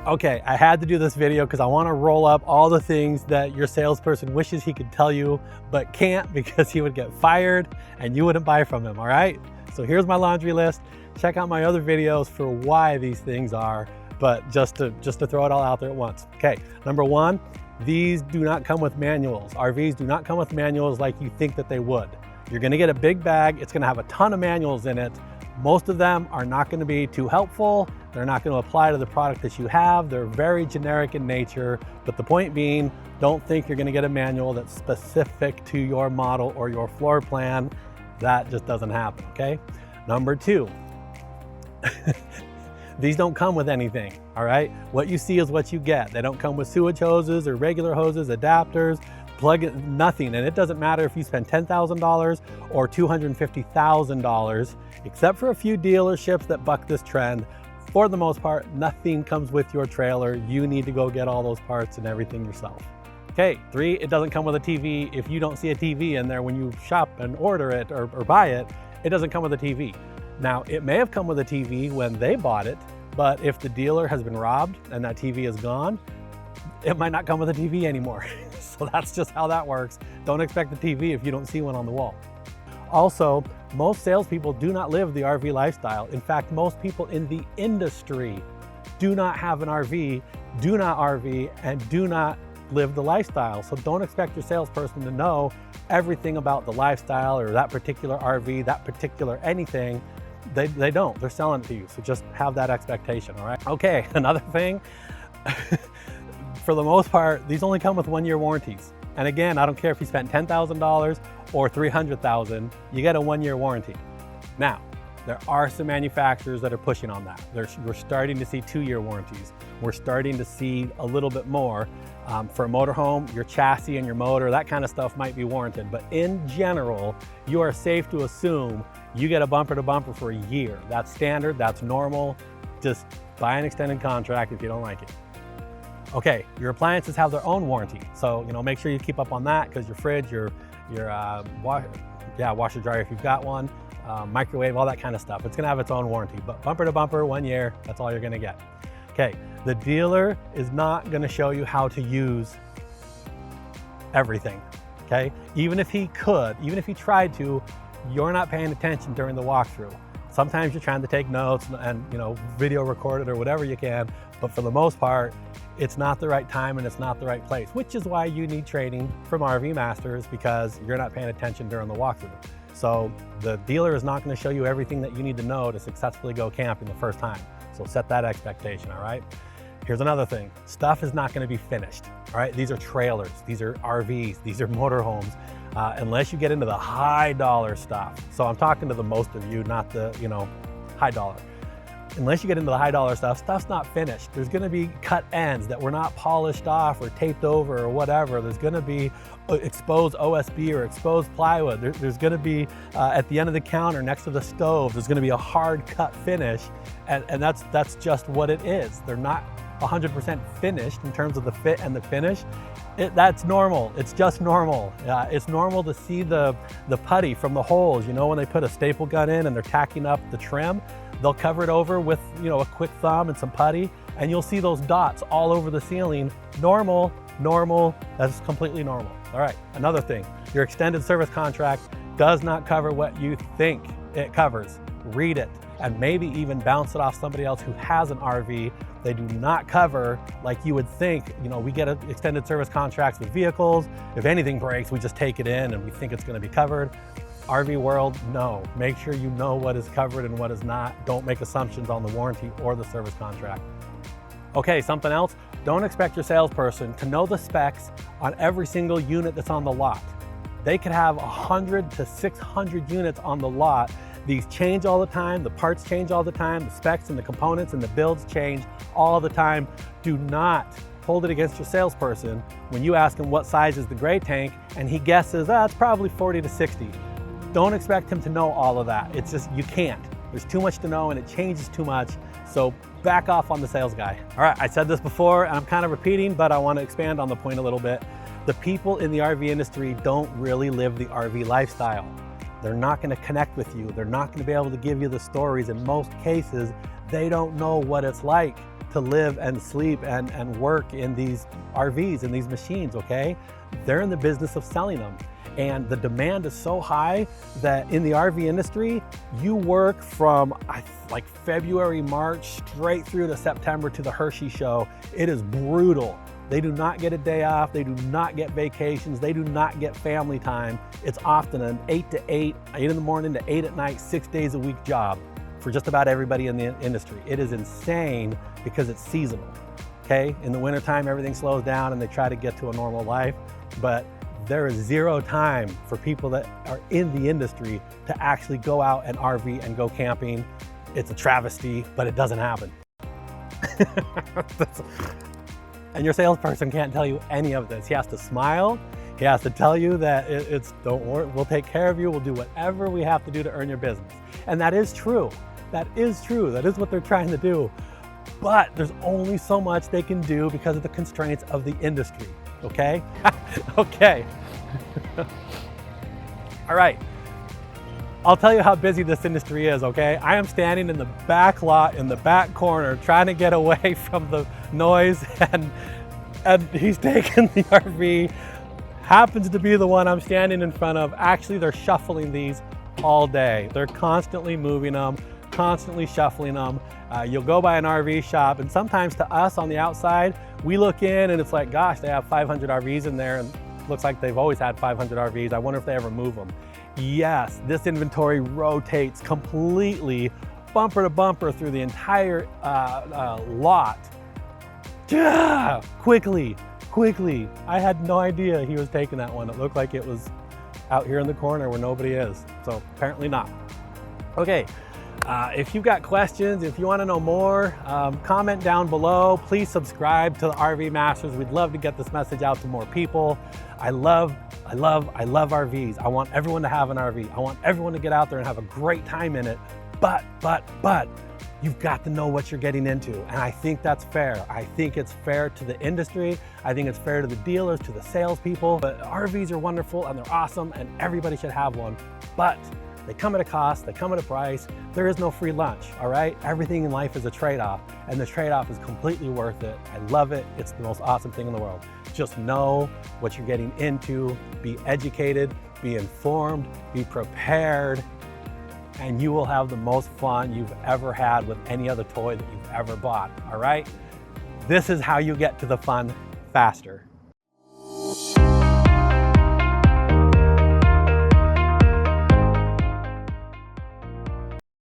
Okay, I had to do this video because I want to roll up all the things that your salesperson wishes he could tell you, but can't because he would get fired and you wouldn't buy from him, all right? So here's my laundry list. Check out my other videos for why these things are, but just to throw it all out there at once. Okay, number one, these do not come with manuals. RVs do not come with manuals like you think that they would. You're gonna get a big bag. It's gonna have a ton of manuals in it. Most of them are not going to be too helpful. They're not going to apply to the product that you have. They're very generic in nature, but the point being, don't think you're going to get a manual that's specific to your model or your floor plan. That just doesn't happen, okay? Number two, these don't come with anything, all right? What you see is what you get. They don't come with sewage hoses or regular hoses, adapters, plug in, nothing. And it doesn't matter if you spend $10,000 or $250,000, except for a few dealerships that buck this trend. For the most part, nothing comes with your trailer. You need to go get all those parts and everything yourself. Okay, three, it doesn't come with a TV. If you don't see a TV in there when you shop and order it or buy it, it doesn't come with a TV. Now, it may have come with a TV when they bought it, but if the dealer has been robbed and that TV is gone, it might not come with a TV anymore. So that's just how that works. Don't expect a TV if you don't see one on the wall. Also, most salespeople do not live the RV lifestyle. In fact, most people in the industry do not have an RV, do not RV, and do not live the lifestyle. So don't expect your salesperson to know everything about the lifestyle or that particular RV, that particular anything. They don't, they're selling it to you. So just have that expectation, all right? Okay, another thing, for the most part, these only come with 1-year warranties. And again, I don't care if you spent $10,000 or $300,000, you get a 1-year warranty. Now, there are some manufacturers that are pushing on that. We're starting to see 2-year warranties. We're starting to see a little bit more. For a motorhome, your chassis and your motor, that kind of stuff might be warranted. But in general, you are safe to assume you get a bumper to bumper for a year. That's standard, that's normal. Just buy an extended contract if you don't like it. Okay, your appliances have their own warranty. So, make sure you keep up on that because your fridge, your washer dryer if you've got one, microwave, all that kind of stuff. It's gonna have its own warranty, but bumper to bumper, 1 year, that's all you're gonna get. Okay, the dealer is not gonna show you how to use everything, okay? Even if he could, even if he tried to, you're not paying attention during the walkthrough. Sometimes you're trying to take notes and video record it or whatever you can, but for the most part, it's not the right time and it's not the right place, which is why you need training from RV masters because you're not paying attention during the walkthrough. So the dealer is not going to show you everything that you need to know to successfully go camping the first time. So set that expectation, all right? Here's another thing. Stuff is not going to be finished, all right? These are trailers, these are RVs, these are motorhomes, unless you get into the high dollar stuff. So I'm talking to the most of you, not the, high dollar. Unless you get into the high dollar stuff, stuff's not finished. There's gonna be cut ends that were not polished off or taped over or whatever. There's gonna be exposed OSB or exposed plywood. There's gonna be, at the end of the counter next to the stove, there's gonna be a hard cut finish. And that's just what it is. They're not 100% finished in terms of the fit and the finish. That's normal, it's just normal. It's normal to see the putty from the holes. When they put a staple gun in and they're tacking up the trim, they'll cover it over with a quick thumb and some putty, and you'll see those dots all over the ceiling. Normal, that's completely normal. All right, another thing, your extended service contract does not cover what you think it covers. Read it, and maybe even bounce it off somebody else who has an RV. They do not cover like you would think. We get extended service contracts with vehicles. If anything breaks, we just take it in and we think it's gonna be covered. RV world, no. Make sure you know what is covered and what is not. Don't make assumptions on the warranty or the service contract. Okay, something else. Don't expect your salesperson to know the specs on every single unit that's on the lot. They could have 100 to 600 units on the lot. These change all the time, the parts change all the time, the specs and the components and the builds change all the time. Do not hold it against your salesperson when you ask him what size is the gray tank and he guesses, it's probably 40 to 60. Don't expect him to know all of that. It's just, you can't. There's too much to know and it changes too much. So back off on the sales guy. All right, I said this before and I'm kind of repeating, but I want to expand on the point a little bit. The people in the RV industry don't really live the RV lifestyle. They're not going to connect with you. They're not going to be able to give you the stories. In most cases, they don't know what it's like to live and sleep and work in these RVs and these machines, okay? They're in the business of selling them. And the demand is so high that in the RV industry, you work from like February, March, straight through to September to the Hershey show. It is brutal. They do not get a day off. They do not get vacations. They do not get family time. It's often an 8 to 8, 8 in the morning to 8 at night, 6 days a week job for just about everybody in the industry. It is insane because it's seasonal, okay? In the wintertime, everything slows down and they try to get to a normal life, but there is zero time for people that are in the industry to actually go out and RV and go camping. It's a travesty, but it doesn't happen. And your salesperson can't tell you any of this. He has to smile. He has to tell you that don't worry, we'll take care of you. We'll do whatever we have to do to earn your business. And that is true. That is true. That is what they're trying to do. But there's only so much they can do because of the constraints of the industry, okay? Okay. All right. I'll tell you how busy this industry is, okay? I am standing in the back lot, in the back corner, trying to get away from the noise, and he's taking the RV, happens to be the one I'm standing in front of. Actually, they're shuffling these all day. They're constantly moving them, constantly shuffling them. You'll go by an RV shop, and sometimes to us on the outside, we look in and it's like, gosh, they have 500 RVs in there, and it looks like they've always had 500 RVs. I wonder if they ever move them. Yes, this inventory rotates completely, bumper to bumper through the entire lot. Quickly. I had no idea he was taking that one. It looked like it was out here in the corner where nobody is. So apparently not. Okay, if you've got questions, if you want to know more, comment down below. Please subscribe to the RV Masters. We'd love to get this message out to more people. I love RVs. I want everyone to have an RV. I want everyone to get out there and have a great time in it. But you've got to know what you're getting into. And I think that's fair. I think it's fair to the industry. I think it's fair to the dealers, to the salespeople. But RVs are wonderful and they're awesome and everybody should have one. But they come at a cost, they come at a price. There is no free lunch, all right? Everything in life is a trade-off, and the trade-off is completely worth it. I love it. It's the most awesome thing in the world. Just know what you're getting into, be educated, be informed, be prepared, and you will have the most fun you've ever had with any other toy that you've ever bought, all right? This is how you get to the fun faster.